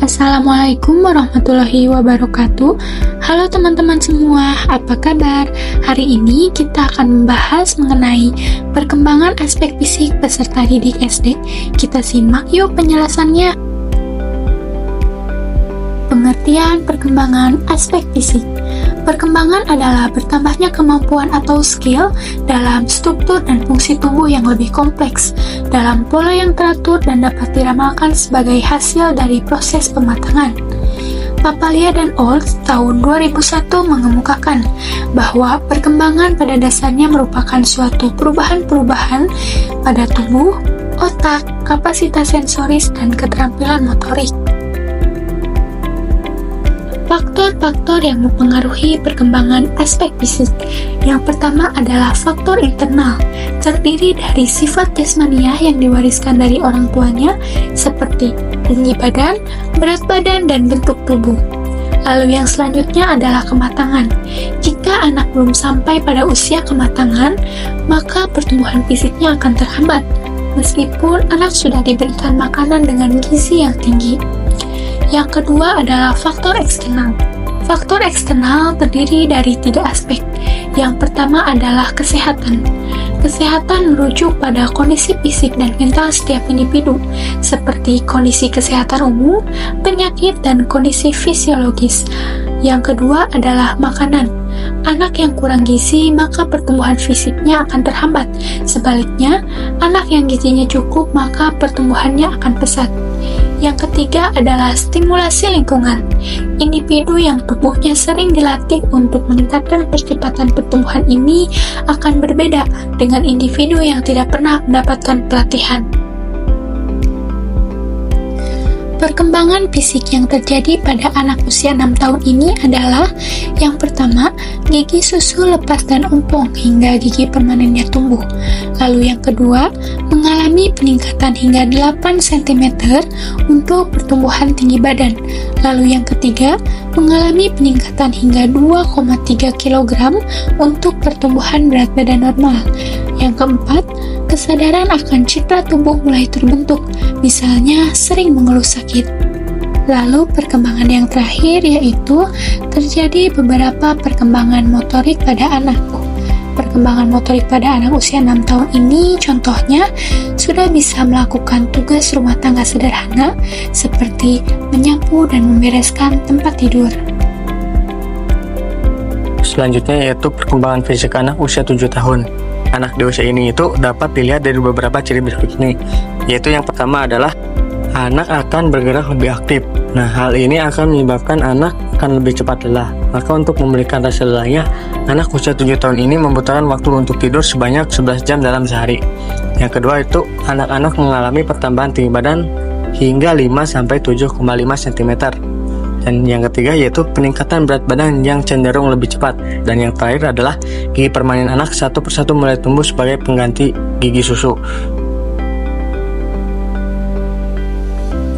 Assalamualaikum warahmatullahi wabarakatuh. Halo teman-teman semua, apa kabar? Hari ini kita akan membahas mengenai perkembangan aspek fisik peserta didik SD. Kita simak yuk penjelasannya. Pengertian perkembangan aspek fisik. Perkembangan adalah bertambahnya kemampuan atau skill dalam struktur dan fungsi tubuh yang lebih kompleks, dalam pola yang teratur dan dapat diramalkan sebagai hasil dari proses pematangan. Papalia dan Olds tahun 2001 mengemukakan bahwa perkembangan pada dasarnya merupakan suatu perubahan-perubahan pada tubuh, otak, kapasitas sensoris, dan keterampilan motorik. Faktor-faktor yang mempengaruhi perkembangan aspek fisik. Yang pertama adalah faktor internal, terdiri dari sifat jasmania yang diwariskan dari orang tuanya, seperti tinggi badan, berat badan, dan bentuk tubuh. Lalu yang selanjutnya adalah kematangan. Jika anak belum sampai pada usia kematangan, maka pertumbuhan fisiknya akan terhambat, meskipun anak sudah diberikan makanan dengan gizi yang tinggi. Yang kedua adalah faktor eksternal. Faktor eksternal terdiri dari 3 aspek. Yang pertama adalah kesehatan. Kesehatan merujuk pada kondisi fisik dan mental setiap individu, seperti kondisi kesehatan umum, penyakit, dan kondisi fisiologis. Yang kedua adalah makanan. Anak yang kurang gizi, maka pertumbuhan fisiknya akan terhambat. Sebaliknya, anak yang gizinya cukup, maka pertumbuhannya akan pesat. Yang ketiga adalah stimulasi lingkungan. Individu yang tubuhnya sering dilatih untuk meningkatkan percepatan pertumbuhan ini akan berbeda dengan individu yang tidak pernah mendapatkan pelatihan. Perkembangan fisik yang terjadi pada anak usia 6 tahun ini adalah yang pertama, gigi susu lepas dan ompong hingga gigi permanennya tumbuh. Lalu yang kedua, mengalami peningkatan hingga 8 cm untuk pertumbuhan tinggi badan. Lalu yang ketiga, mengalami peningkatan hingga 2,3 kg untuk pertumbuhan berat badan normal. Yang keempat, kesadaran akan citra tubuh mulai terbentuk, misalnya sering mengeluh sakit. Lalu perkembangan yang terakhir yaitu terjadi beberapa perkembangan motorik pada anak. Perkembangan motorik pada anak usia 6 tahun ini contohnya sudah bisa melakukan tugas rumah tangga sederhana seperti menyapu dan membereskan tempat tidur. Selanjutnya yaitu perkembangan fisik anak usia 7 tahun. Anak di usia ini itu dapat dilihat dari beberapa ciri berikut ini, yaitu yang pertama adalah anak akan bergerak lebih aktif. Nah, hal ini akan menyebabkan anak akan lebih cepat lelah. Maka untuk memulihkan rasa lelahnya, anak usia 7 tahun ini membutuhkan waktu untuk tidur sebanyak 11 jam dalam sehari. Yang kedua itu anak-anak mengalami pertambahan tinggi badan hingga 5-7,5 cm. Dan yang ketiga yaitu peningkatan berat badan yang cenderung lebih cepat. Dan yang terakhir adalah gigi permanen anak satu persatu mulai tumbuh sebagai pengganti gigi susu.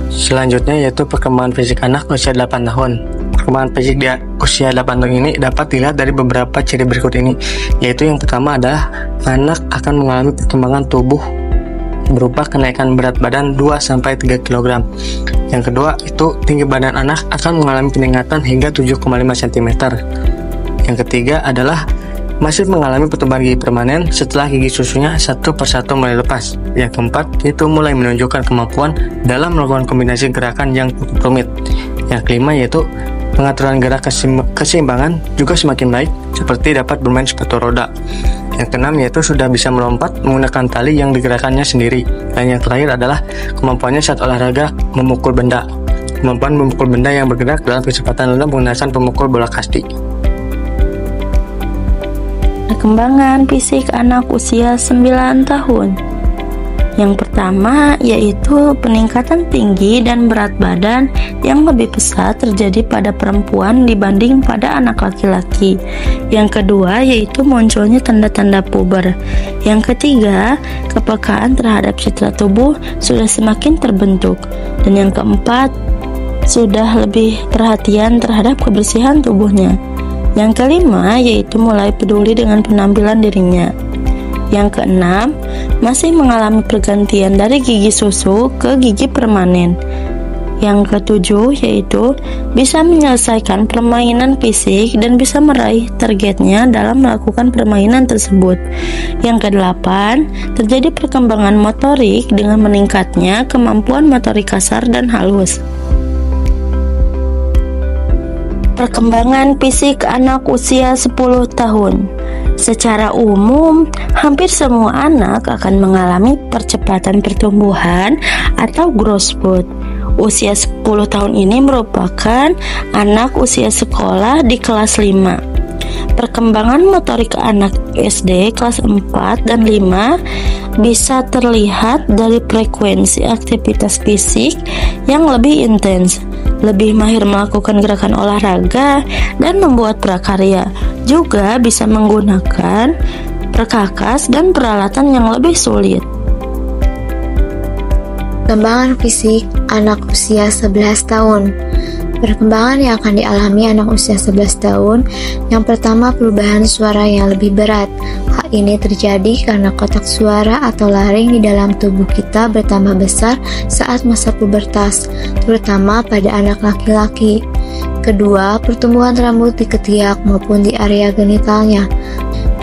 Selanjutnya yaitu perkembangan fisik anak usia 8 tahun. Perkembangan fisik di usia 8 tahun ini dapat dilihat dari beberapa ciri berikut ini, yaitu yang pertama adalah anak akan mengalami perkembangan tubuh berupa kenaikan berat badan 2-3 kg. Yang kedua itu tinggi badan anak akan mengalami peningkatan hingga 7,5 cm. Yang ketiga adalah masih mengalami pertumbuhan gigi permanen setelah gigi susunya satu persatu mulai lepas. Yang keempat itu mulai menunjukkan kemampuan dalam melakukan kombinasi gerakan yang cukup rumit. Yang kelima yaitu pengaturan gerak keseimbangan juga semakin baik, seperti dapat bermain sepatu roda. Yang keenam yaitu sudah bisa melompat menggunakan tali yang digerakkannya sendiri. Dan yang terakhir adalah kemampuannya saat olahraga memukul benda. Kemampuan memukul benda yang bergerak dalam kecepatan rendah menggunakan pemukul bola kasti. Perkembangan fisik anak usia 9 tahun. Yang pertama yaitu peningkatan tinggi dan berat badan yang lebih pesat terjadi pada perempuan dibanding pada anak laki-laki. Yang kedua yaitu munculnya tanda-tanda puber. Yang ketiga, kepekaan terhadap citra tubuh sudah semakin terbentuk. Dan yang keempat, sudah lebih perhatian terhadap kebersihan tubuhnya. Yang kelima yaitu mulai peduli dengan penampilan dirinya. Yang keenam, masih mengalami pergantian dari gigi susu ke gigi permanen. Yang ketujuh yaitu bisa menyelesaikan permainan fisik dan bisa meraih targetnya dalam melakukan permainan tersebut. Yang kedelapan, terjadi perkembangan motorik dengan meningkatnya kemampuan motorik kasar dan halus. Perkembangan fisik anak usia 10 tahun. Secara umum, hampir semua anak akan mengalami percepatan pertumbuhan atau growth spurt. Usia 10 tahun ini merupakan anak usia sekolah di kelas 5. Perkembangan motorik anak SD kelas 4 dan 5 bisa terlihat dari frekuensi aktivitas fisik yang lebih intens, lebih mahir melakukan gerakan olahraga, dan membuat prakarya. Juga bisa menggunakan perkakas dan peralatan yang lebih sulit. Perkembangan fisik anak usia 11 tahun. Perkembangan yang akan dialami anak usia 11 tahun, yang pertama perubahan suara yang lebih berat. Hal ini terjadi karena kotak suara atau laring di dalam tubuh kita bertambah besar saat masa pubertas, terutama pada anak laki-laki. Kedua, pertumbuhan rambut di ketiak maupun di area genitalnya.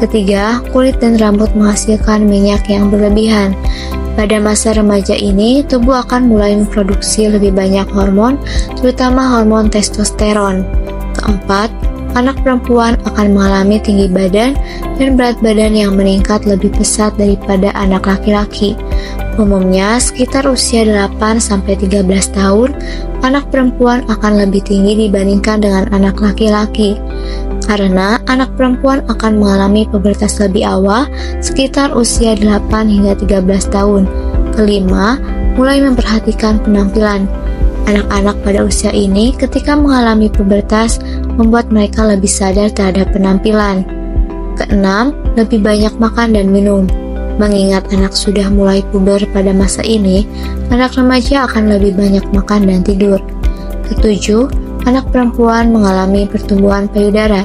Ketiga, kulit dan rambut menghasilkan minyak yang berlebihan. Pada masa remaja ini, tubuh akan mulai memproduksi lebih banyak hormon, terutama hormon testosteron. Keempat, anak perempuan akan mengalami tinggi badan dan berat badan yang meningkat lebih pesat daripada anak laki-laki. Umumnya, sekitar usia 8-13 tahun, anak perempuan akan lebih tinggi dibandingkan dengan anak laki-laki. Karena anak perempuan akan mengalami pubertas lebih awal, sekitar usia 8-13 tahun. Kelima, mulai memperhatikan penampilan. Anak-anak pada usia ini ketika mengalami pubertas membuat mereka lebih sadar terhadap penampilan. Keenam, lebih banyak makan dan minum. Mengingat anak sudah mulai puber pada masa ini, anak remaja akan lebih banyak makan dan tidur. Ketujuh, anak perempuan mengalami pertumbuhan payudara.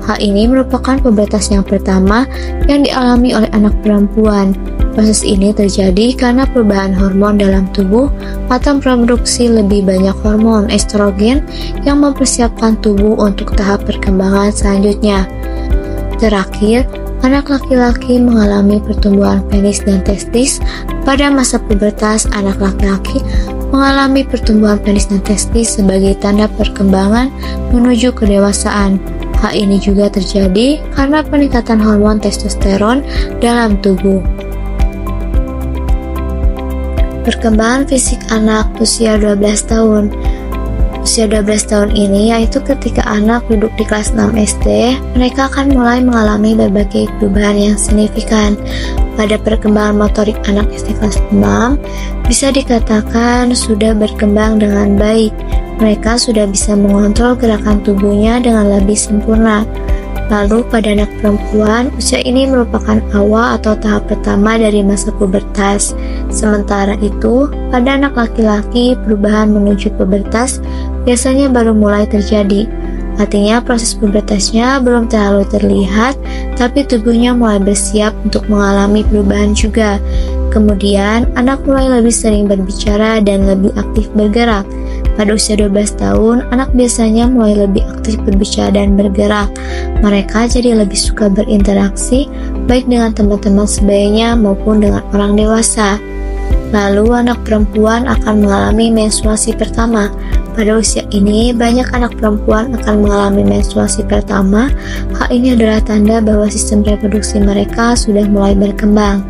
Hal ini merupakan pubertas yang pertama yang dialami oleh anak perempuan. Proses ini terjadi karena perubahan hormon dalam tubuh atau produksi lebih banyak hormon estrogen yang mempersiapkan tubuh untuk tahap perkembangan selanjutnya. Terakhir, anak laki-laki mengalami pertumbuhan penis dan testis. Pada masa pubertas, anak laki-laki mengalami pertumbuhan penis dan testis sebagai tanda perkembangan menuju kedewasaan. Hal ini juga terjadi karena peningkatan hormon testosteron dalam tubuh. Perkembangan fisik anak usia 12 tahun. Usia 12 tahun ini yaitu ketika anak duduk di kelas 6 SD, mereka akan mulai mengalami berbagai perubahan yang signifikan. Pada perkembangan motorik anak SD kelas 6, bisa dikatakan sudah berkembang dengan baik. Mereka sudah bisa mengontrol gerakan tubuhnya dengan lebih sempurna. Lalu pada anak perempuan, usia ini merupakan awal atau tahap pertama dari masa pubertas. Sementara itu, pada anak laki-laki, perubahan menuju pubertas biasanya baru mulai terjadi. Artinya proses pubertasnya belum terlalu terlihat, tapi tubuhnya mulai bersiap untuk mengalami perubahan juga. Kemudian, anak mulai lebih sering berbicara dan lebih aktif bergerak. Pada usia 12 tahun, anak biasanya mulai lebih aktif berbicara dan bergerak. Mereka jadi lebih suka berinteraksi, baik dengan teman-teman sebayanya maupun dengan orang dewasa. Lalu, anak perempuan akan mengalami menstruasi pertama. Pada usia ini, banyak anak perempuan akan mengalami menstruasi pertama. Hal ini adalah tanda bahwa sistem reproduksi mereka sudah mulai berkembang.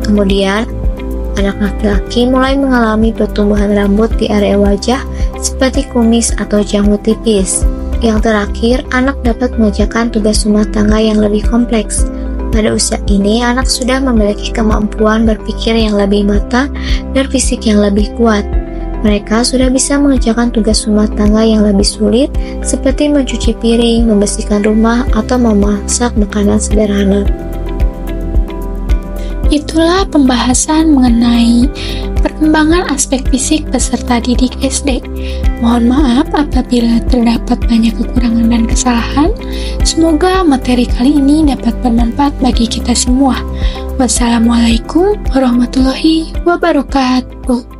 Kemudian, anak laki-laki mulai mengalami pertumbuhan rambut di area wajah seperti kumis atau janggut tipis. Yang terakhir, anak dapat mengerjakan tugas rumah tangga yang lebih kompleks. Pada usia ini, anak sudah memiliki kemampuan berpikir yang lebih matang dan fisik yang lebih kuat. Mereka sudah bisa mengerjakan tugas rumah tangga yang lebih sulit, seperti mencuci piring, membersihkan rumah, atau memasak makanan sederhana. Itulah pembahasan mengenai perkembangan aspek fisik peserta didik SD. Mohon maaf apabila terdapat banyak kekurangan dan kesalahan. Semoga materi kali ini dapat bermanfaat bagi kita semua. Wassalamualaikum warahmatullahi wabarakatuh.